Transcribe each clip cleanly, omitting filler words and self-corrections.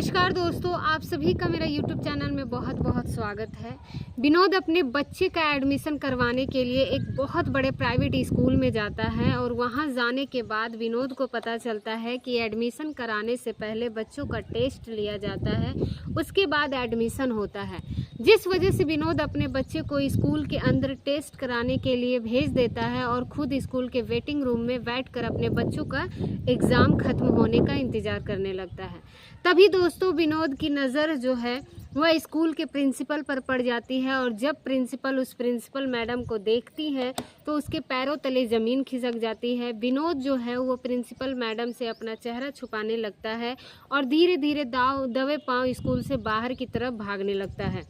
नमस्कार दोस्तों, आप सभी का मेरा YouTube चैनल में बहुत बहुत स्वागत है। विनोद अपने बच्चे का एडमिशन करवाने के लिए एक बहुत बड़े प्राइवेट स्कूल में जाता है और वहां जाने के बाद विनोद को पता चलता है कि एडमिशन कराने से पहले बच्चों का टेस्ट लिया जाता है, उसके बाद एडमिशन होता है। जिस वजह से विनोद अपने बच्चे को स्कूल के अंदर टेस्ट कराने के लिए भेज देता है और खुद स्कूल के वेटिंग रूम में बैठकर अपने बच्चों का एग्ज़ाम खत्म होने का इंतज़ार करने लगता है। तभी दोस्तों विनोद की नज़र जो है वह स्कूल के प्रिंसिपल पर पड़ जाती है और जब प्रिंसिपल उस प्रिंसिपल मैडम को देखती है तो उसके पैरों तले ज़मीन खिसक जाती है। विनोद जो है वो प्रिंसिपल मैडम से अपना चेहरा छुपाने लगता है और धीरे धीरे दबे पांव स्कूल से बाहर की तरफ भागने लगता है।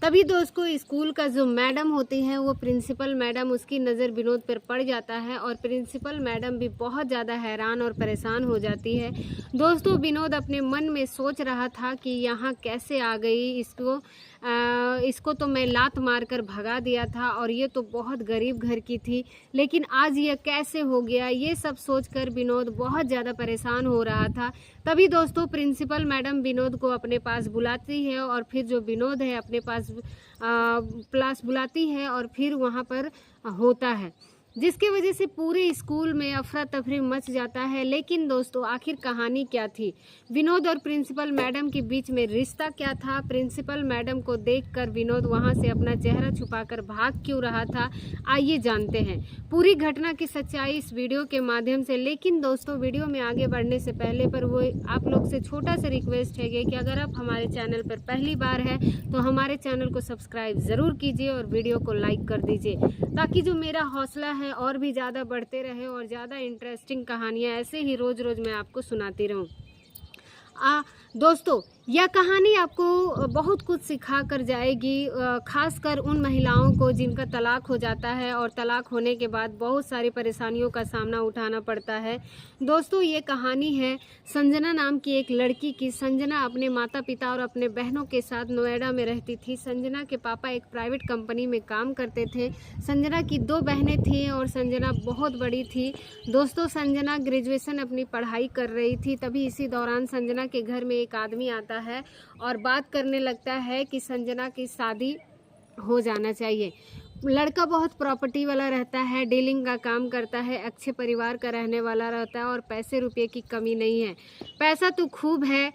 तभी दोस्तों स्कूल का जो मैडम होती है वो प्रिंसिपल मैडम, उसकी नज़र विनोद पर पड़ जाता है और प्रिंसिपल मैडम भी बहुत ज़्यादा हैरान और परेशान हो जाती है। दोस्तों विनोद अपने मन में सोच रहा था कि यहाँ कैसे आ गई, इसको तो मैं लात मारकर भगा दिया था और ये तो बहुत गरीब घर की थी, लेकिन आज ये कैसे हो गया, ये सब सोचकर विनोद बहुत ज़्यादा परेशान हो रहा था। तभी दोस्तों प्रिंसिपल मैडम विनोद को अपने पास बुलाती है और फिर जो विनोद है अपने पास क्लास बुलाती है और फिर वहाँ पर होता है, जिसके वजह से पूरे स्कूल में अफरा तफरी मच जाता है। लेकिन दोस्तों आखिर कहानी क्या थी, विनोद और प्रिंसिपल मैडम के बीच में रिश्ता क्या था, प्रिंसिपल मैडम को देखकर विनोद वहां से अपना चेहरा छुपाकर भाग क्यों रहा था, आइए जानते हैं पूरी घटना की सच्चाई इस वीडियो के माध्यम से। लेकिन दोस्तों वीडियो में आगे बढ़ने से पहले पर वो आप लोग से छोटा सा रिक्वेस्ट है कि अगर आप हमारे चैनल पर पहली बार है तो हमारे चैनल को सब्सक्राइब ज़रूर कीजिए और वीडियो को लाइक कर दीजिए, ताकि जो मेरा हौसला है और भी ज़्यादा बढ़ते रहे और ज़्यादा इंटरेस्टिंग कहानियाँ ऐसे ही रोज़ रोज़ मैं आपको सुनाती रहूँ। दोस्तों यह कहानी आपको बहुत कुछ सिखा कर जाएगी, खासकर उन महिलाओं को जिनका तलाक हो जाता है और तलाक होने के बाद बहुत सारी परेशानियों का सामना उठाना पड़ता है। दोस्तों ये कहानी है संजना नाम की एक लड़की की। संजना अपने माता पिता और अपने बहनों के साथ नोएडा में रहती थी। संजना के पापा एक प्राइवेट कंपनी में काम करते थे। संजना की 2 बहनें थीं और संजना बहुत बड़ी थी। दोस्तों संजना ग्रेजुएशन अपनी पढ़ाई कर रही थी। तभी इसी दौरान संजना के घर में एक आदमी आता है और बात करने लगता है कि संजना की शादी हो जाना चाहिए। लड़का बहुत प्रॉपर्टी वाला रहता है, डीलिंग का काम करता है, अच्छे परिवार का रहने वाला रहता है और पैसे रुपए की कमी नहीं है। पैसा तो खूब है,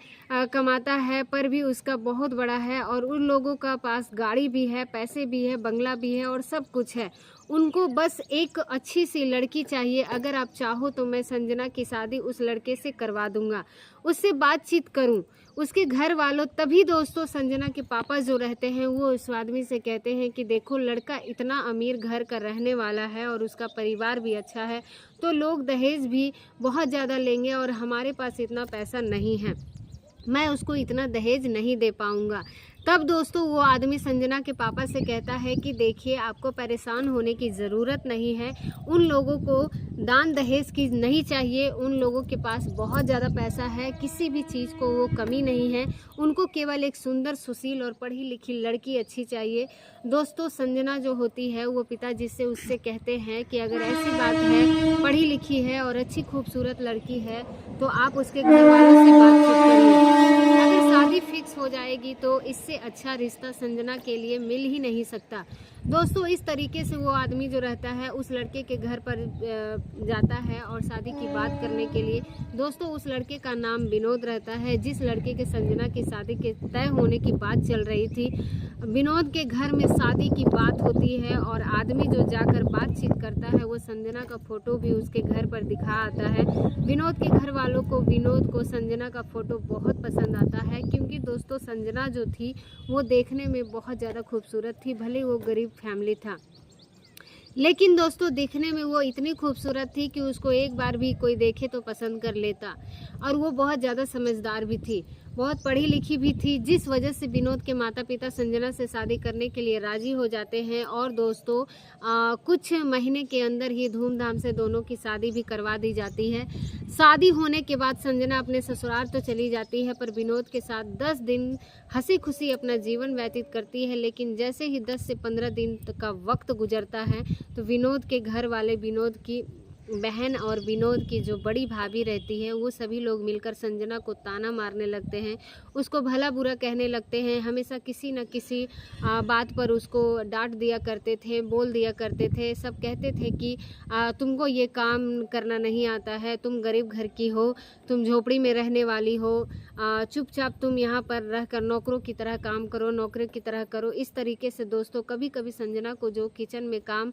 कमाता है, पर भी उसका बहुत बड़ा है और उन लोगों का पास गाड़ी भी है, पैसे भी है, बंगला भी है और सब कुछ है। उनको बस एक अच्छी सी लड़की चाहिए। अगर आप चाहो तो मैं संजना की शादी उस लड़के से करवा दूंगा, उससे बातचीत करूं, उसके घर वालों। तभी दोस्तों संजना के पापा जो रहते हैं वो उस आदमी से कहते हैं कि देखो लड़का इतना अमीर घर का रहने वाला है और उसका परिवार भी अच्छा है, तो लोग दहेज भी बहुत ज़्यादा लेंगे और हमारे पास इतना पैसा नहीं है, मैं उसको इतना दहेज नहीं दे पाऊँगा। तब दोस्तों वो आदमी संजना के पापा से कहता है कि देखिए आपको परेशान होने की ज़रूरत नहीं है, उन लोगों को दान दहेज की नहीं चाहिए, उन लोगों के पास बहुत ज़्यादा पैसा है, किसी भी चीज़ को वो कमी नहीं है, उनको केवल एक सुंदर सुशील और पढ़ी लिखी लड़की अच्छी चाहिए। दोस्तों संजना जो होती है वो पिताजी से उससे कहते हैं कि अगर ऐसी बात है, पढ़ी लिखी है और अच्छी खूबसूरत लड़की है तो आप उसके घर वालों से बातचीत करिए। अगर शादी फिक्स हो जाएगी तो इससे अच्छा रिश्ता संजना के लिए मिल ही नहीं सकता। दोस्तों इस तरीके से वो आदमी जो रहता है उस लड़के के घर पर जाता है और शादी की बात करने के लिए। दोस्तों उस लड़के का नाम विनोद रहता है, जिस लड़के के संजना की शादी के तय होने की बात चल रही थी। विनोद के घर में शादी की बात होती है और आदमी जो जाकर बातचीत करता है वो संजना का फ़ोटो भी उसके घर पर दिखा आता है। विनोद के घर वालों को विनोद को संजना का फ़ोटो बहुत पसंद आता है, क्योंकि दोस्तों संजना जो थी वो देखने में बहुत ज़्यादा खूबसूरत थी। भले वो गरीब फैमिली था, लेकिन दोस्तों दिखने में वो इतनी खूबसूरत थी कि उसको एक बार भी कोई देखे तो पसंद कर लेता। और वो बहुत ज़्यादा समझदार भी थी, बहुत पढ़ी लिखी भी थी, जिस वजह से विनोद के माता पिता संजना से शादी करने के लिए राज़ी हो जाते हैं। और दोस्तों कुछ महीने के अंदर ही धूमधाम से दोनों की शादी भी करवा दी जाती है। शादी होने के बाद संजना अपने ससुराल तो चली जाती है, पर विनोद के साथ 10 दिन हंसी खुशी अपना जीवन व्यतीत करती है। लेकिन जैसे ही 10 से 15 दिन का वक्त गुजरता है तो विनोद के घर वाले विनोद की बहन और विनोद की जो बड़ी भाभी रहती है वो सभी लोग मिलकर संजना को ताना मारने लगते हैं, उसको भला बुरा कहने लगते हैं। हमेशा किसी न किसी बात पर उसको डांट दिया करते थे, बोल दिया करते थे। सब कहते थे कि तुमको ये काम करना नहीं आता है, तुम गरीब घर की हो, तुम झोपड़ी में रहने वाली हो, चुपचाप तुम यहाँ पर रहकर नौकरों की तरह काम करो, नौकरी की तरह करो। इस तरीके से दोस्तों कभी कभी संजना को जो किचन में काम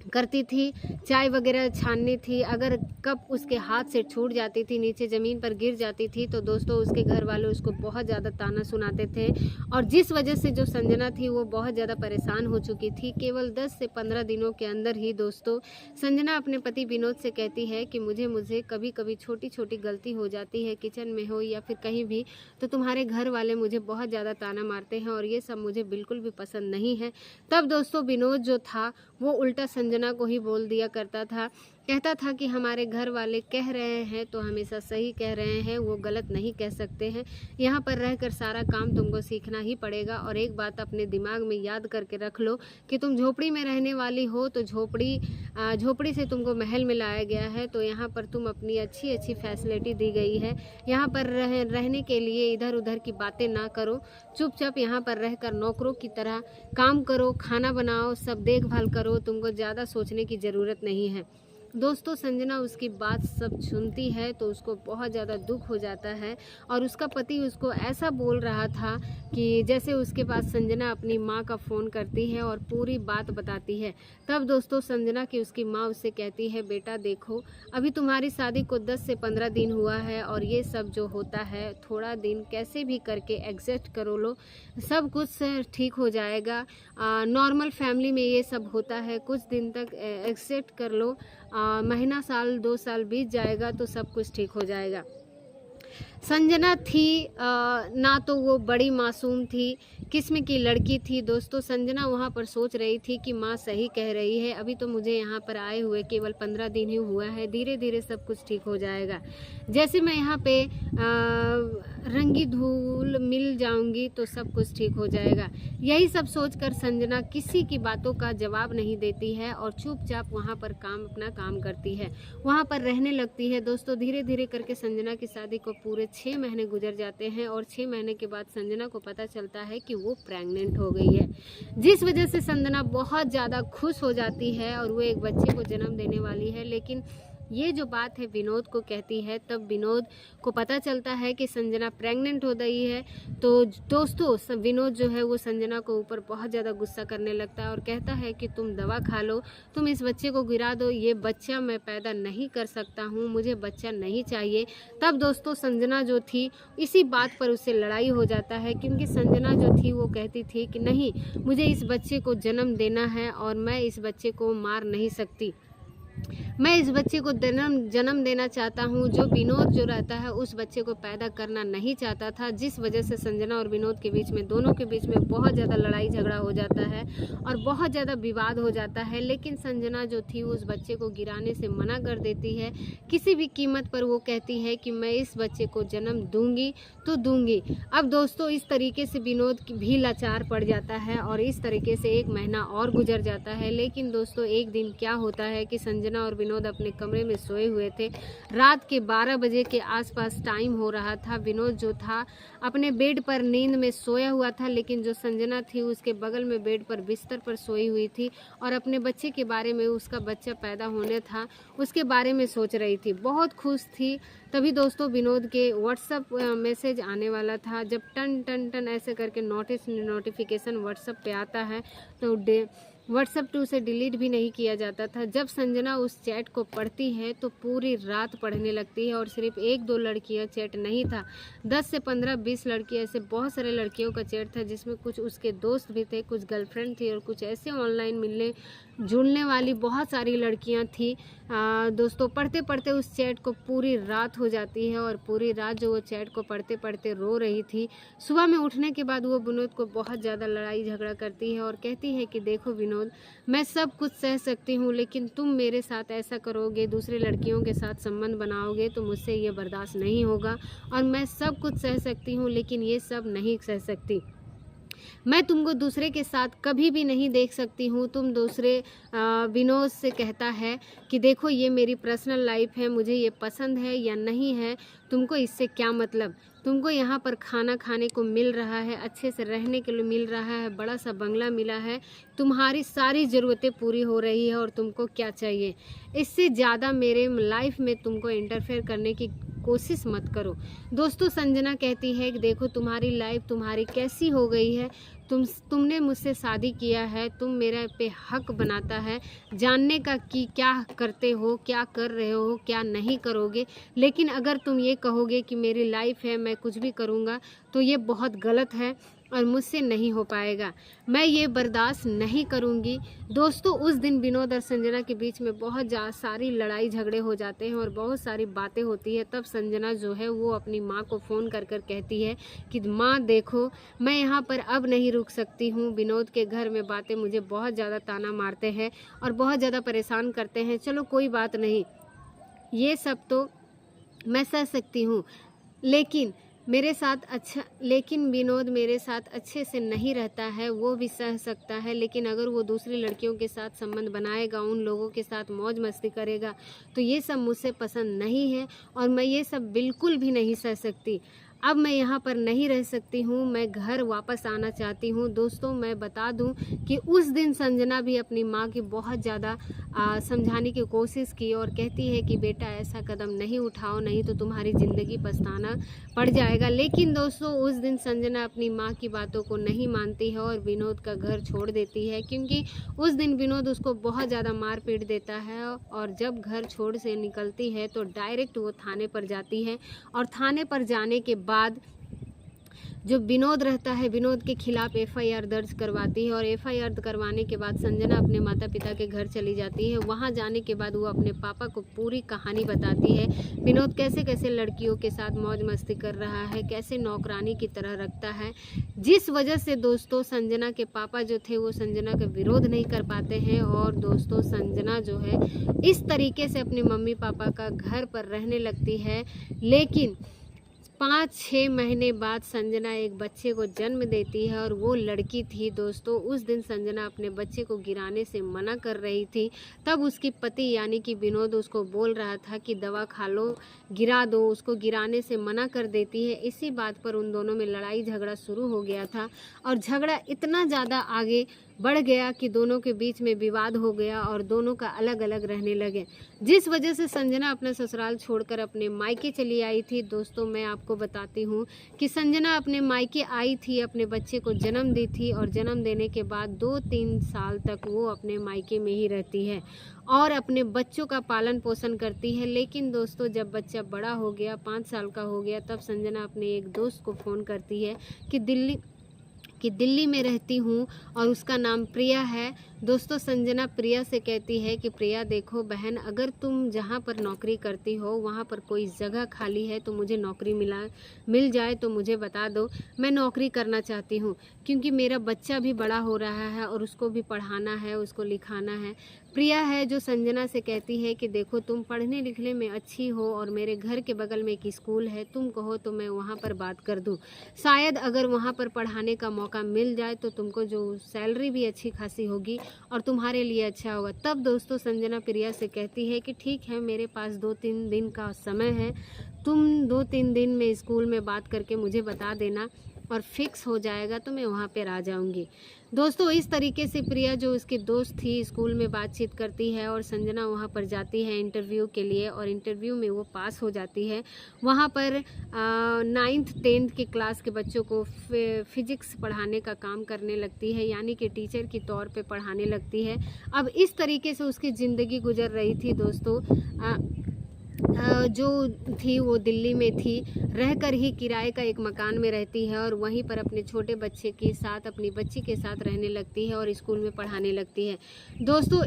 करती थी, चाय वगैरह छाननी थी, अगर कप उसके हाथ से छूट जाती थी, नीचे ज़मीन पर गिर जाती थी, तो दोस्तों उसके घर वाले उसको बहुत ज़्यादा ताना सुनाते थे। और जिस वजह से जो संजना थी वो बहुत ज़्यादा परेशान हो चुकी थी। केवल 10 से 15 दिनों के अंदर ही दोस्तों संजना अपने पति विनोद से कहती है कि मुझे कभी कभी छोटी छोटी गलती हो जाती है, किचन में हो या फिर कहीं भी, तो तुम्हारे घर वाले मुझे बहुत ज़्यादा ताना मारते हैं और ये सब मुझे बिल्कुल भी पसंद नहीं है। तब दोस्तों विनोद जो था वो उल्टा संजना को ही बोल दिया करता था, कहता था कि हमारे घर वाले कह रहे हैं तो हमेशा सही कह रहे हैं, वो गलत नहीं कह सकते हैं। यहाँ पर रहकर सारा काम तुमको सीखना ही पड़ेगा। और एक बात अपने दिमाग में याद करके रख लो कि तुम झोपड़ी में रहने वाली हो, तो झोपड़ी से तुमको महल में लाया गया है, तो यहाँ पर तुम अपनी अच्छी अच्छी फैसिलिटी दी गई है। यहाँ पर रहने के लिए इधर उधर की बातें ना करो, चुपचाप यहाँ पर रहकर नौकरों की तरह काम करो, खाना बनाओ, सब देखभाल करो, तुमको ज़्यादा सोचने की ज़रूरत नहीं है। दोस्तों संजना उसकी बात सब सुनती है तो उसको बहुत ज़्यादा दुख हो जाता है और उसका पति उसको ऐसा बोल रहा था कि जैसे उसके पास संजना अपनी माँ का फ़ोन करती है और पूरी बात बताती है। तब दोस्तों संजना की उसकी माँ उससे कहती है, बेटा देखो अभी तुम्हारी शादी को 10 से 15 दिन हुआ है और ये सब जो होता है थोड़ा दिन कैसे भी करके एडजस्ट करो लो, सब कुछ ठीक हो जाएगा। नॉर्मल फैमिली में ये सब होता है, कुछ दिन तक एक्सेप्ट कर लो, महीना साल 2 साल बीत जाएगा तो सब कुछ ठीक हो जाएगा। संजना थी ना तो वो बड़ी मासूम थी, किस्म की लड़की थी। दोस्तों संजना वहाँ पर सोच रही थी कि माँ सही कह रही है, अभी तो मुझे यहाँ पर आए हुए केवल 15 दिन ही हुआ है, धीरे धीरे सब कुछ ठीक हो जाएगा। जैसे मैं यहाँ पे रंगी धूल मिल जाऊंगी तो सब कुछ ठीक हो जाएगा। यही सब सोचकर संजना किसी की बातों का जवाब नहीं देती है और चुपचाप वहाँ पर अपना काम करती है, वहाँ पर रहने लगती है। दोस्तों धीरे धीरे करके संजना की शादी को पूरे 6 महीने गुजर जाते हैं और 6 महीने के बाद संजना को पता चलता है कि वो प्रेग्नेंट हो गई है, जिस वजह से संजना बहुत ज़्यादा खुश हो जाती है और वो एक बच्चे को जन्म देने वाली है। लेकिन ये जो बात है विनोद को कहती है, तब विनोद को पता चलता है कि संजना प्रेग्नेंट हो गई है। तो दोस्तों विनोद जो है वो संजना को ऊपर बहुत ज़्यादा गुस्सा करने लगता है और कहता है कि तुम दवा खा लो, तुम इस बच्चे को गिरा दो, ये बच्चा मैं पैदा नहीं कर सकता हूँ, मुझे बच्चा नहीं चाहिए। तब दोस्तों संजना जो थी इसी बात पर उससे लड़ाई हो जाता है, क्योंकि संजना जो थी वो कहती थी कि नहीं, मुझे इस बच्चे को जन्म देना है और मैं इस बच्चे को मार नहीं सकती, मैं इस बच्चे को जन्म देना चाहता हूँ। जो विनोद जो रहता है उस बच्चे को पैदा करना नहीं चाहता था, जिस वजह से संजना और विनोद के बीच में, दोनों के बीच में बहुत ज़्यादा लड़ाई झगड़ा हो जाता है और बहुत ज़्यादा विवाद हो जाता है। लेकिन संजना जो थी उस बच्चे को गिराने से मना कर देती है, किसी भी कीमत पर वो कहती है कि मैं इस बच्चे को जन्म दूंगी तो दूंगी। अब दोस्तों इस तरीके से विनोद भी लाचार पड़ जाता है और इस तरीके से 1 महीना और गुजर जाता है। लेकिन दोस्तों एक दिन क्या होता है कि संजना और विनोद अपने कमरे में सोए हुए थे, रात के 12 बजे के आसपास टाइम हो रहा था। विनोद जो था अपने बेड पर नींद में सोया हुआ था, लेकिन जो संजना थी उसके बगल में बेड पर बिस्तर पर सोई हुई थी और अपने बच्चे के बारे में, उसका बच्चा पैदा होने था उसके बारे में सोच रही थी, बहुत खुश थी। तभी दोस्तों विनोद के व्हाट्सअप मैसेज आने वाला था। जब टन टन टन ऐसे करके नोटिफिकेशन व्हाट्सअप पे आता है तो व्हाट्सअप टू से डिलीट भी नहीं किया जाता था। जब संजना उस चैट को पढ़ती है तो पूरी रात पढ़ने लगती है और सिर्फ 1-2 लड़कियां चैट नहीं था, 10 से 15-20 लड़कियां, ऐसे बहुत सारे लड़कियों का चैट था, जिसमें कुछ उसके दोस्त भी थे, कुछ गर्लफ्रेंड थी और कुछ ऐसे ऑनलाइन मिलने जुड़ने वाली बहुत सारी लड़कियां थी। दोस्तों पढ़ते पढ़ते उस चैट को पूरी रात हो जाती है और पूरी रात जो वो चैट को पढ़ते पढ़ते रो रही थी। सुबह में उठने के बाद वो विनोद को बहुत ज़्यादा लड़ाई झगड़ा करती है और कहती है कि देखो विनोद, मैं सब कुछ सह सकती हूँ, लेकिन तुम मेरे साथ ऐसा करोगे, दूसरी लड़कियों के साथ संबंध बनाओगे तो मुझसे ये बर्दाश्त नहीं होगा। और मैं सब कुछ सह सकती हूँ लेकिन ये सब नहीं सह सकती। मैं तुमको दूसरे के साथ कभी भी नहीं देख सकती हूँ। तुम दूसरे विनोद से कहता है कि देखो ये मेरी पर्सनल लाइफ है, मुझे ये पसंद है या नहीं है, तुमको इससे क्या मतलब। तुमको यहाँ पर खाना खाने को मिल रहा है, अच्छे से रहने के लिए मिल रहा है, बड़ा सा बंगला मिला है, तुम्हारी सारी ज़रूरतें पूरी हो रही है और तुमको क्या चाहिए। इससे ज़्यादा मेरे लाइफ में तुमको इंटरफेयर करने की कोशिश मत करो। दोस्तों संजना कहती है कि देखो तुम्हारी लाइफ तुम्हारी कैसी हो गई है, तुमने मुझसे शादी किया है, तुम मेरे पे हक बनाता है जानने का कि क्या करते हो, क्या कर रहे हो, क्या नहीं करोगे। लेकिन अगर तुम ये कहोगे कि मेरी लाइफ है, मैं कुछ भी करूँगा, तो ये बहुत गलत है और मुझसे नहीं हो पाएगा। मैं ये बर्दाश्त नहीं करूँगी। दोस्तों उस दिन विनोद और संजना के बीच में बहुत सारी लड़ाई झगड़े हो जाते हैं और बहुत सारी बातें होती है। तब संजना जो है वो अपनी माँ को फ़ोन कर कर कहती है कि माँ देखो मैं यहाँ पर अब नहीं रुक सकती हूँ, विनोद के घर में बातें मुझे बहुत ज़्यादा ताना मारते हैं और बहुत ज़्यादा परेशान करते हैं। चलो कोई बात नहीं, ये सब तो मैं सह सकती हूँ, लेकिन विनोद मेरे साथ अच्छे से नहीं रहता है, वो भी सह सकता है। लेकिन अगर वो दूसरी लड़कियों के साथ संबंध बनाएगा, उन लोगों के साथ मौज मस्ती करेगा, तो ये सब मुझसे पसंद नहीं है और मैं ये सब बिल्कुल भी नहीं सह सकती। अब मैं यहाँ पर नहीं रह सकती हूँ, मैं घर वापस आना चाहती हूँ। दोस्तों मैं बता दूँ कि उस दिन संजना भी अपनी माँ की बहुत ज़्यादा समझाने की कोशिश की और कहती है कि बेटा ऐसा कदम नहीं उठाओ, नहीं तो तुम्हारी ज़िंदगी पछताना पड़ जाएगा। लेकिन दोस्तों उस दिन संजना अपनी माँ की बातों को नहीं मानती है और विनोद का घर छोड़ देती है, क्योंकि उस दिन विनोद उसको बहुत ज़्यादा मार पीट देता है। और जब घर छोड़ से निकलती है तो डायरेक्ट वो थाने पर जाती है और थाने पर जाने के बाद जो विनोद रहता है, विनोद के खिलाफ एफआईआर दर्ज करवाती है और एफआईआर करवाने के बाद संजना अपने माता पिता के घर चली जाती है। वहां जाने के बाद वो अपने पापा को पूरी कहानी बताती है, विनोद कैसे कैसे लड़कियों के साथ मौज मस्ती कर रहा है, कैसे नौकरानी की तरह रखता है, जिस वजह से दोस्तों संजना के पापा जो थे वो संजना का विरोध नहीं कर पाते हैं। और दोस्तों संजना जो है इस तरीके से अपने मम्मी पापा का घर पर रहने लगती है। लेकिन 5-6 महीने बाद संजना एक बच्चे को जन्म देती है और वो लड़की थी। दोस्तों उस दिन संजना अपने बच्चे को गिराने से मना कर रही थी, तब उसकी पति यानी कि विनोद उसको बोल रहा था कि दवा खा लो, गिरा दो, उसको गिराने से मना कर देती है। इसी बात पर उन दोनों में लड़ाई झगड़ा शुरू हो गया था और झगड़ा इतना ज़्यादा आगे बढ़ गया कि दोनों के बीच में विवाद हो गया और दोनों का अलग अलग रहने लगे, जिस वजह से संजना अपना ससुराल छोड़कर अपने मायके चली आई थी। दोस्तों मैं आपको बताती हूँ कि संजना अपने मायके आई थी, अपने बच्चे को जन्म दी थी और जन्म देने के बाद 2-3 साल तक वो अपने मायके में ही रहती है और अपने बच्चों का पालन पोषण करती है। लेकिन दोस्तों जब बच्चा बड़ा हो गया, 5 साल का हो गया, तब संजना अपने एक दोस्त को फ़ोन करती है कि दिल्ली में रहती हूँ और उसका नाम प्रिया है। दोस्तों संजना प्रिया से कहती है कि प्रिया देखो बहन, अगर तुम जहाँ पर नौकरी करती हो वहाँ पर कोई जगह खाली है तो मुझे नौकरी मिल जाए तो मुझे बता दो, मैं नौकरी करना चाहती हूँ, क्योंकि मेरा बच्चा भी बड़ा हो रहा है और उसको भी पढ़ाना है, उसको लिखाना है। प्रिया है जो संजना से कहती है कि देखो तुम पढ़ने लिखने में अच्छी हो और मेरे घर के बगल में एक स्कूल है, तुम कहो तो मैं वहाँ पर बात कर दूँ, शायद अगर वहाँ पर पढ़ाने का मौका मिल जाए तो तुमको जो सैलरी भी अच्छी खासी होगी और तुम्हारे लिए अच्छा होगा। तब दोस्तों संजना प्रिया से कहती है कि ठीक है, मेरे पास 2-3 दिन का समय है, तुम 2-3 दिन में स्कूल में बात करके मुझे बता देना और फिक्स हो जाएगा तो मैं वहाँ पर आ जाऊँगी। दोस्तों इस तरीके से प्रिया जो उसकी दोस्त थी स्कूल में बातचीत करती है और संजना वहाँ पर जाती है इंटरव्यू के लिए और इंटरव्यू में वो पास हो जाती है। वहाँ पर 9th 10th की क्लास के बच्चों को फिजिक्स पढ़ाने का काम करने लगती है, यानी कि टीचर के तौर पे पढ़ाने लगती है। अब इस तरीके से उसकी ज़िंदगी गुजर रही थी। दोस्तों जो थी वो दिल्ली में थी, रहकर ही किराए का एक मकान में रहती है और वहीं पर अपने छोटे बच्चे के साथ अपनी बच्ची के साथ रहने लगती है और स्कूल में पढ़ाने लगती है। दोस्तों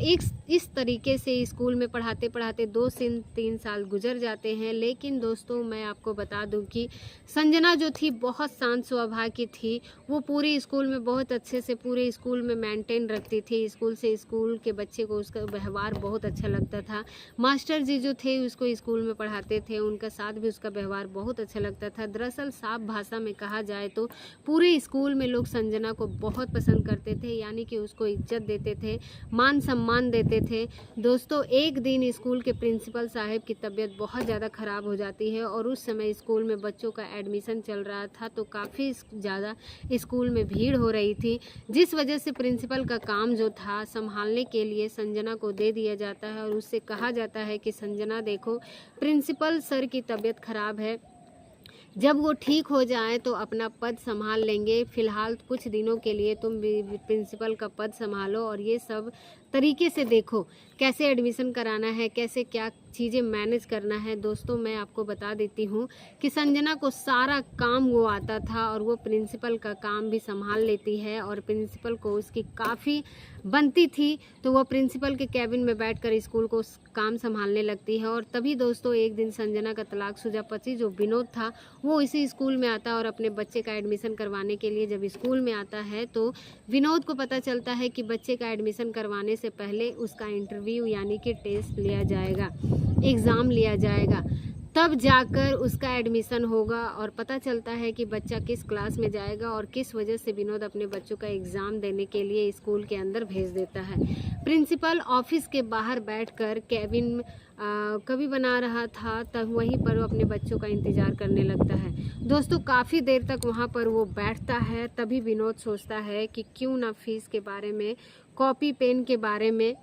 इस तरीके से स्कूल में पढ़ाते पढ़ाते 2 से 3 साल गुजर जाते हैं। लेकिन दोस्तों मैं आपको बता दूं कि संजना जो थी बहुत शांत स्वभाव की थी, वो पूरे स्कूल में बहुत अच्छे से पूरे स्कूल में मेंटेन रखती थी। स्कूल से स्कूल के बच्चे को उसका व्यवहार बहुत अच्छा लगता था। मास्टर जी जो थे उसको स्कूल में पढ़ाते थे उनका साथ भी उसका व्यवहार बहुत अच्छा लगता था। दरअसल साफ भाषा में कहा जाए तो पूरे स्कूल में लोग संजना को बहुत पसंद करते थे, यानी कि उसको इज्जत देते थे, मान सम्मान देते थे। दोस्तों एक दिन स्कूल के प्रिंसिपल साहब की तबीयत बहुत ज़्यादा ख़राब हो जाती है और उस समय स्कूल में बच्चों का एडमिशन चल रहा था, तो काफ़ी ज़्यादा स्कूल में भीड़ हो रही थी, जिस वजह से प्रिंसिपल का काम जो था संभालने के लिए संजना को दे दिया जाता है और उससे कहा जाता है कि संजना देखो, प्रिंसिपल सर की तबीयत ख़राब है, जब वो ठीक हो जाए तो अपना पद संभाल लेंगे, फ़िलहाल कुछ दिनों के लिए तुम प्रिंसिपल का पद संभालो और ये सब तरीके से देखो कैसे एडमिशन कराना है, कैसे क्या चीज़ें मैनेज करना है। दोस्तों मैं आपको बता देती हूँ कि संजना को सारा काम वो आता था और वो प्रिंसिपल का काम भी संभाल लेती है और प्रिंसिपल को उसकी काफ़ी बनती थी, तो वो प्रिंसिपल के कैबिन में बैठकर स्कूल को काम संभालने लगती है। और तभी दोस्तों एक दिन संजना का तलाकशुदा पति जो विनोद था वो इसी स्कूल में आता है और अपने बच्चे का एडमिशन करवाने के लिए जब स्कूल में आता है तो विनोद को पता चलता है कि बच्चे का एडमिशन करवाने से पहले उसका इंटरव्यू यानी कि टेस्ट लिया जाएगा, एग्ज़ाम लिया जाएगा, तब जाकर उसका एडमिशन होगा और पता चलता है कि बच्चा किस क्लास में जाएगा और किस वजह से विनोद अपने बच्चों का एग्ज़ाम देने के लिए स्कूल के अंदर भेज देता है। प्रिंसिपल ऑफिस के बाहर बैठकर केबिन कभी बना रहा था, तब वहीं पर वो अपने बच्चों का इंतज़ार करने लगता है। दोस्तों काफ़ी देर तक वहाँ पर वो बैठता है, तभी विनोद सोचता है कि क्यों ना फीस के बारे में, कॉपी पेन के बारे में,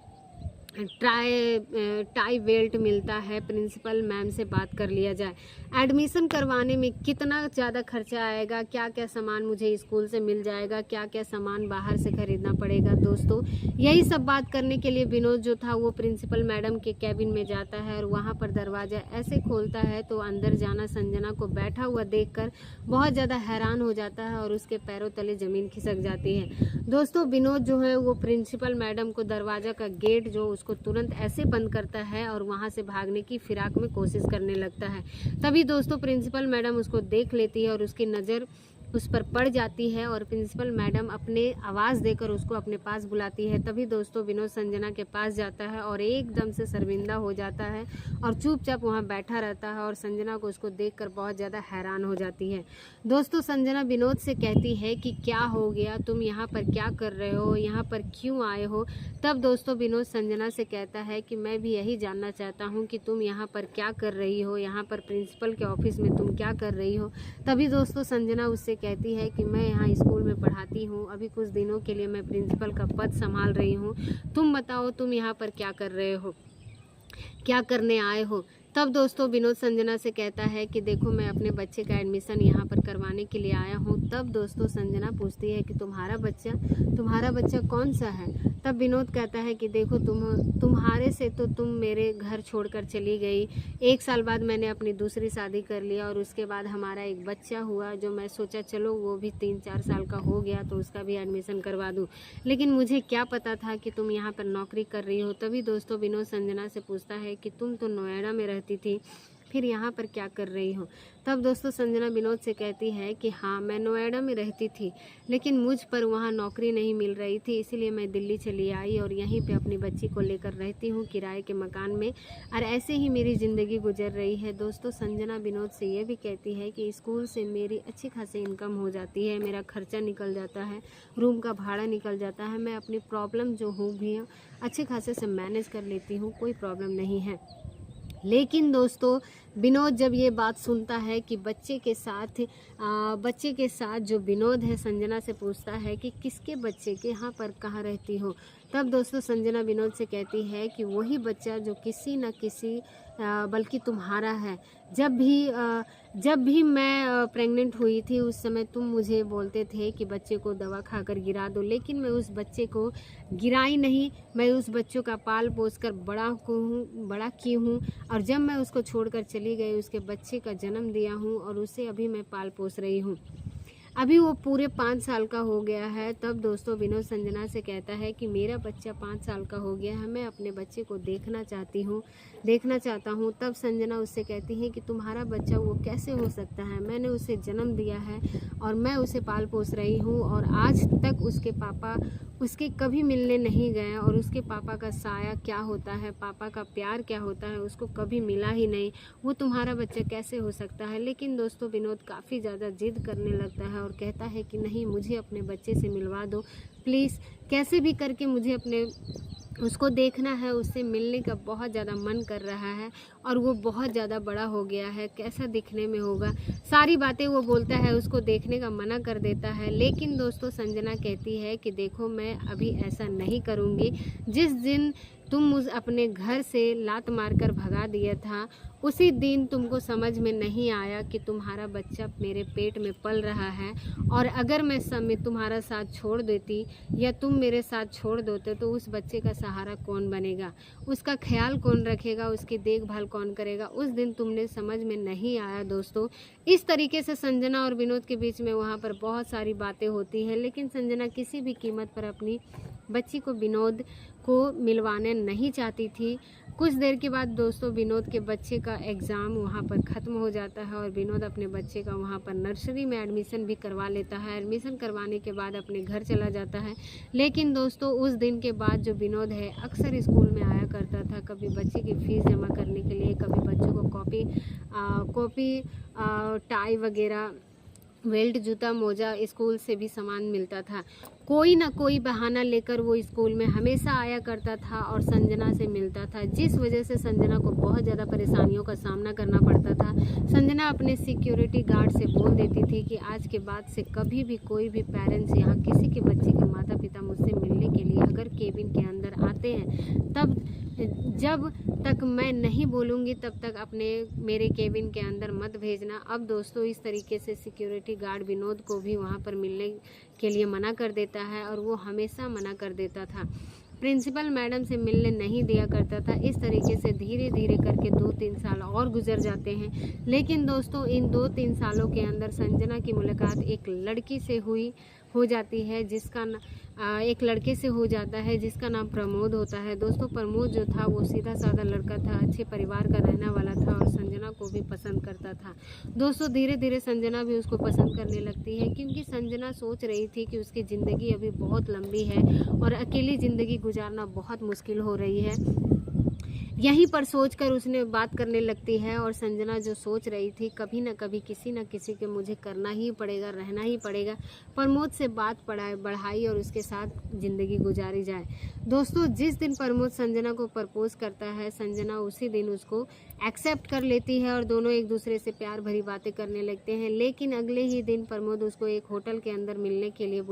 टाई बेल्ट मिलता है, प्रिंसिपल मैम से बात कर लिया जाए। एडमिशन करवाने में कितना ज़्यादा खर्चा आएगा, क्या क्या सामान मुझे स्कूल से मिल जाएगा, क्या क्या सामान बाहर से ख़रीदना पड़ेगा। दोस्तों यही सब बात करने के लिए विनोद जो था वो प्रिंसिपल मैडम के कैबिन में जाता है और वहाँ पर दरवाज़ा ऐसे खोलता है तो अंदर जाना संजना को बैठा हुआ देखकर बहुत ज़्यादा हैरान हो जाता है और उसके पैरों तले ज़मीन खिसक जाती है। दोस्तों विनोद जो है वो प्रिंसिपल मैडम को दरवाज़ा का गेट जो उसको तुरंत ऐसे बंद करता है और वहाँ से भागने की फिराक में कोशिश करने लगता है। तभी दोस्तों प्रिंसिपल मैडम उसको देख लेती है और उसकी नज़र उस पर पड़ जाती है और प्रिंसिपल मैडम अपने आवाज़ देकर उसको अपने पास बुलाती है। तभी दोस्तों विनोद संजना के पास जाता है और एकदम से शर्मिंदा हो जाता है और चुपचाप वहाँ बैठा रहता है और संजना को उसको देखकर बहुत ज़्यादा हैरान हो जाती है। दोस्तों संजना विनोद से कहती है कि क्या हो गया, तुम यहाँ पर क्या कर रहे हो, यहाँ पर क्यों आए हो। तब दोस्तों विनोद संजना से कहता है कि मैं भी यही जानना चाहता हूँ कि तुम यहाँ पर क्या कर रही हो, यहाँ पर प्रिंसिपल के ऑफिस में तुम क्या कर रही हो। तभी दोस्तों संजना उससे कहती है कि मैं यहाँ स्कूल में पढ़ाती हूँ, अभी कुछ दिनों के लिए मैं प्रिंसिपल का पद संभाल रही हूँ, तुम बताओ तुम यहाँ पर क्या कर रहे हो, क्या करने आए हो। तब दोस्तों विनोद संजना से कहता है कि देखो मैं अपने बच्चे का एडमिशन यहाँ पर करवाने के लिए आया हूँ। तब दोस्तों संजना पूछती है कि तुम्हारा बच्चा कौन सा है। तब विनोद कहता है कि देखो तुम्हारे से तो तुम मेरे घर छोड़कर चली गई, 1 साल बाद मैंने अपनी दूसरी शादी कर लिया और उसके बाद हमारा एक बच्चा हुआ जो मैं सोचा चलो वो भी 3-4 साल का हो गया तो उसका भी एडमिशन करवा दूँ, लेकिन मुझे क्या पता था कि तुम यहाँ पर नौकरी कर रही हो। तभी दोस्तों विनोद संजना से पूछता है कि तुम तो नोएडा में रहती थी, फिर यहाँ पर क्या कर रही हो। तब दोस्तों संजना विनोद से कहती है कि हाँ मैं नोएडा में रहती थी, लेकिन मुझ पर वहाँ नौकरी नहीं मिल रही थी, इसीलिए मैं दिल्ली चली आई और यहीं पे अपनी बच्ची को लेकर रहती हूँ किराए के मकान में, और ऐसे ही मेरी ज़िंदगी गुजर रही है। दोस्तों संजना विनोद से ये भी कहती है कि स्कूल से मेरी अच्छी खासी इनकम हो जाती है, मेरा खर्चा निकल जाता है, रूम का भाड़ा निकल जाता है, मैं अपनी प्रॉब्लम जो हूँ भी अच्छे खासे से मैनेज कर लेती हूँ, कोई प्रॉब्लम नहीं है। लेकिन दोस्तों विनोद जब ये बात सुनता है कि बच्चे के साथ जो विनोद है संजना से पूछता है कि किसके बच्चे के यहाँ पर कहाँ रहती हो। तब दोस्तों संजना विनोद से कहती है कि वही बच्चा जो किसी न किसी बल्कि तुम्हारा है। जब भी मैं प्रेग्नेंट हुई थी उस समय तुम मुझे बोलते थे कि बच्चे को दवा खाकर गिरा दो, लेकिन मैं उस बच्चे को गिराई नहीं, मैं उस बच्चों का पाल पोस कर बड़ा की हूँ और जब मैं उसको छोड़कर चली गई उसके बच्चे का जन्म दिया हूँ और उसे अभी मैं पाल पोस रही हूँ, अभी वो पूरे 5 साल का हो गया है। तब दोस्तों विनोद संजना से कहता है कि मेरा बच्चा 5 साल का हो गया है, मैं अपने बच्चे को देखना चाहता हूँ। तब संजना उससे कहती है कि तुम्हारा बच्चा वो कैसे हो सकता है, मैंने उसे जन्म दिया है और मैं उसे पाल पोस रही हूँ और आज तक उसके पापा उसके कभी मिलने नहीं गए और उसके पापा का साया क्या होता है, पापा का प्यार क्या होता है, उसको कभी मिला ही नहीं, वो तुम्हारा बच्चा कैसे हो सकता है। लेकिन दोस्तों विनोद काफ़ी ज़्यादा जिद करने लगता है और कहता है कि नहीं, मुझे अपने बच्चे से मिलवा दो प्लीज़, कैसे भी करके मुझे अपने उसको देखना है, उससे मिलने का बहुत ज़्यादा मन कर रहा है और वो बहुत ज़्यादा बड़ा हो गया है, कैसा दिखने में होगा, सारी बातें वो बोलता है, उसको देखने का मना कर देता है। लेकिन दोस्तों संजना कहती है कि देखो मैं अभी ऐसा नहीं करूँगी, जिस दिन तुम मुझ अपने घर से लात मारकर भगा दिया था उसी दिन तुमको समझ में नहीं आया कि तुम्हारा बच्चा मेरे पेट में पल रहा है, और अगर मैं समय तुम्हारा साथ छोड़ देती या तुम मेरे साथ छोड़ देते तो उस बच्चे का सहारा कौन बनेगा, उसका ख्याल कौन रखेगा, उसकी देखभाल कौन करेगा, उस दिन तुमने समझ में नहीं आया। दोस्तों इस तरीके से संजना और विनोद के बीच में वहाँ पर बहुत सारी बातें होती हैं, लेकिन संजना किसी भी कीमत पर अपनी बच्ची को विनोद को मिलवाने नहीं चाहती थी। कुछ देर के बाद दोस्तों विनोद के बच्चे का एग्ज़ाम वहाँ पर ख़त्म हो जाता है और विनोद अपने बच्चे का वहाँ पर नर्सरी में एडमिशन भी करवा लेता है। एडमिशन करवाने के बाद अपने घर चला जाता है। लेकिन दोस्तों उस दिन के बाद जो विनोद है अक्सर स्कूल में आया करता था, कभी बच्चे की फ़ीस जमा करने के लिए, कभी बच्चों को कॉपी टाई वगैरह, बेल्ट, जूता, मोजा स्कूल से भी सामान मिलता था। कोई ना कोई बहाना लेकर वो स्कूल में हमेशा आया करता था और संजना से मिलता था, जिस वजह से संजना को बहुत ज़्यादा परेशानियों का सामना करना पड़ता था। संजना अपने सिक्योरिटी गार्ड से बोल देती थी कि आज के बाद से कभी भी कोई भी पेरेंट्स यहाँ किसी के बच्चे के माता पिता मुझसे मिलने के लिए अगर केबिन के अंदर आते हैं, तब जब तक मैं नहीं बोलूँगी तब तक अपने मेरे केबिन के अंदर मत भेजना। अब दोस्तों इस तरीके से सिक्योरिटी गार्ड विनोद को भी वहाँ पर मिलने के लिए मना कर देता है और वो हमेशा मना कर देता था, प्रिंसिपल मैडम से मिलने नहीं दिया करता था। इस तरीके से धीरे धीरे करके 2-3 साल और गुजर जाते हैं। लेकिन दोस्तों इन 2-3 सालों के अंदर संजना की मुलाकात एक लड़की से हो जाती है, एक लड़के से हो जाता है जिसका नाम प्रमोद होता है। दोस्तों प्रमोद जो था वो सीधा साधा लड़का था, अच्छे परिवार का रहने वाला था और संजना को भी पसंद करता था। दोस्तों धीरे धीरे संजना भी उसको पसंद करने लगती है, क्योंकि संजना सोच रही थी कि उसकी ज़िंदगी अभी बहुत लंबी है और अकेली ज़िंदगी गुजारना बहुत मुश्किल हो रही है। यहीं पर सोचकर उसने बात करने लगती है और संजना जो सोच रही थी कभी ना कभी किसी न किसी के मुझे करना ही पड़ेगा, रहना ही पड़ेगा, प्रमोद से बात बढ़ाई और उसके साथ ज़िंदगी गुजारी जाए। दोस्तों जिस दिन प्रमोद संजना को प्रपोज करता है, संजना उसी दिन उसको एक्सेप्ट कर लेती है और दोनों एक दूसरे से प्यार भरी बातें करने लगते हैं। लेकिन अगले ही दिन प्रमोद उसको एक होटल के अंदर मिलने के लिए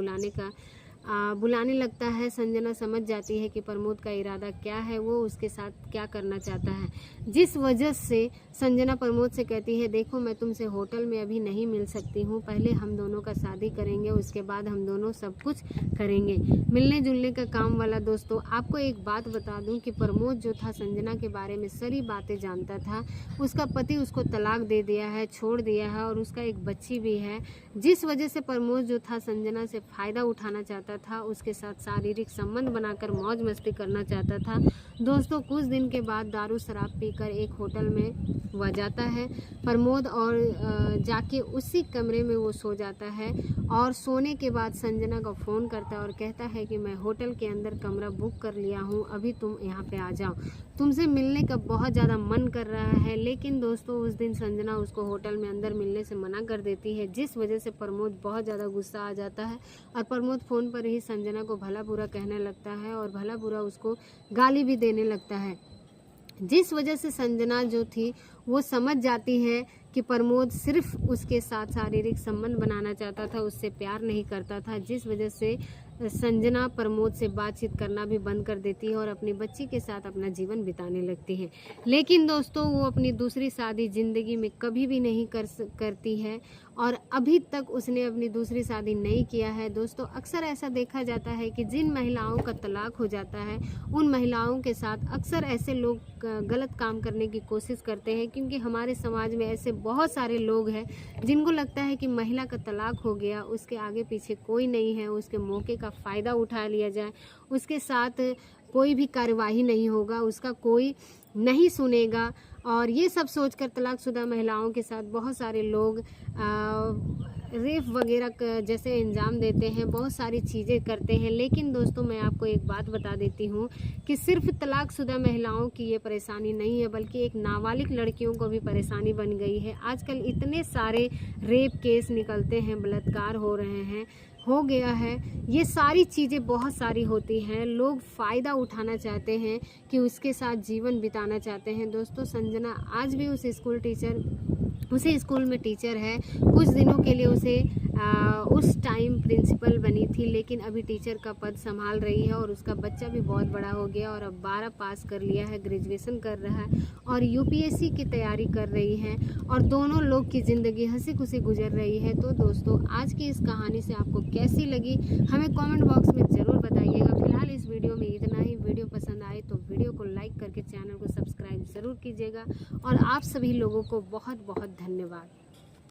बुलाने लगता है। संजना समझ जाती है कि प्रमोद का इरादा क्या है, वो उसके साथ क्या करना चाहता है, जिस वजह से संजना प्रमोद से कहती है देखो मैं तुमसे होटल में अभी नहीं मिल सकती हूँ, पहले हम दोनों का शादी करेंगे, उसके बाद हम दोनों सब कुछ करेंगे, मिलने जुलने का काम वाला। दोस्तों आपको एक बात बता दूं कि प्रमोद जो था संजना के बारे में सारी बातें जानता था। उसका पति उसको तलाक दे दिया है, छोड़ दिया है और उसका एक बच्ची भी है, जिस वजह से प्रमोद जो था संजना से फ़ायदा उठाना चाहता था, उसके साथ शारीरिक संबंध बनाकर मौज मस्ती करना चाहता था। दोस्तों कुछ दिन के बाद दारू शराब पीकर एक होटल में वह जाता है प्रमोद और जाके उसी कमरे में वो सो जाता है और सोने के बाद संजना को फ़ोन करता है और कहता है कि मैं होटल के अंदर कमरा बुक कर लिया हूँ, अभी तुम यहाँ पे आ जाओ, तुमसे मिलने का बहुत ज़्यादा मन कर रहा है। लेकिन दोस्तों उस दिन संजना उसको होटल में अंदर मिलने से मना कर देती है, जिस वजह से प्रमोद बहुत ज़्यादा गुस्सा आ जाता है और प्रमोद फ़ोन पर ही संजना को भला बुरा कहने लगता है और भला बुरा उसको गाली भी देने लगता है, जिस वजह से संजना जो थी वो समझ जाती है कि प्रमोद सिर्फ उसके साथ शारीरिक संबंध बनाना चाहता था, उससे प्यार नहीं करता था, जिस वजह से संजना प्रमोद से बातचीत करना भी बंद कर देती है और अपनी बच्ची के साथ अपना जीवन बिताने लगती है। लेकिन दोस्तों वो अपनी दूसरी शादी ज़िंदगी में कभी भी नहीं करती है और अभी तक उसने अपनी दूसरी शादी नहीं किया है। दोस्तों अक्सर ऐसा देखा जाता है कि जिन महिलाओं का तलाक हो जाता है उन महिलाओं के साथ अक्सर ऐसे लोग गलत काम करने की कोशिश करते हैं, क्योंकि हमारे समाज में ऐसे बहुत सारे लोग हैं जिनको लगता है कि महिला का तलाक हो गया, उसके आगे पीछे कोई नहीं है, उसके मौके का फ़ायदा उठा लिया जाए, उसके साथ कोई भी कार्यवाही नहीं होगा, उसका कोई नहीं सुनेगा। और ये सब सोचकर तलाकशुदा महिलाओं के साथ बहुत सारे लोग रेप वगैरह जैसे अंजाम देते हैं, बहुत सारी चीज़ें करते हैं। लेकिन दोस्तों मैं आपको एक बात बता देती हूँ कि सिर्फ तलाकशुदा महिलाओं की ये परेशानी नहीं है, बल्कि एक नाबालिग लड़कियों को भी परेशानी बन गई है। आजकल इतने सारे रेप केस निकलते हैं, बलात्कार हो गया है। ये सारी चीज़ें बहुत सारी होती हैं, लोग फ़ायदा उठाना चाहते हैं कि उसके साथ जीवन बिताना चाहते हैं। दोस्तों संजना आज भी उसी स्कूल में टीचर है। कुछ दिनों के लिए उस टाइम प्रिंसिपल बनी थी, लेकिन अभी टीचर का पद संभाल रही है और उसका बच्चा भी बहुत बड़ा हो गया और अब 12 पास कर लिया है, ग्रेजुएशन कर रहा है और यूपीएससी की तैयारी कर रही है और दोनों लोग की ज़िंदगी हंसी खुशी गुजर रही है। तो दोस्तों आज की इस कहानी से आपको कैसी लगी हमें कमेंट बॉक्स में ज़रूर बताइएगा। फिलहाल इस वीडियो में इतना ही। वीडियो पसंद आए तो वीडियो को लाइक करके चैनल को सब्सक्राइब ज़रूर कीजिएगा और आप सभी लोगों को बहुत बहुत धन्यवाद।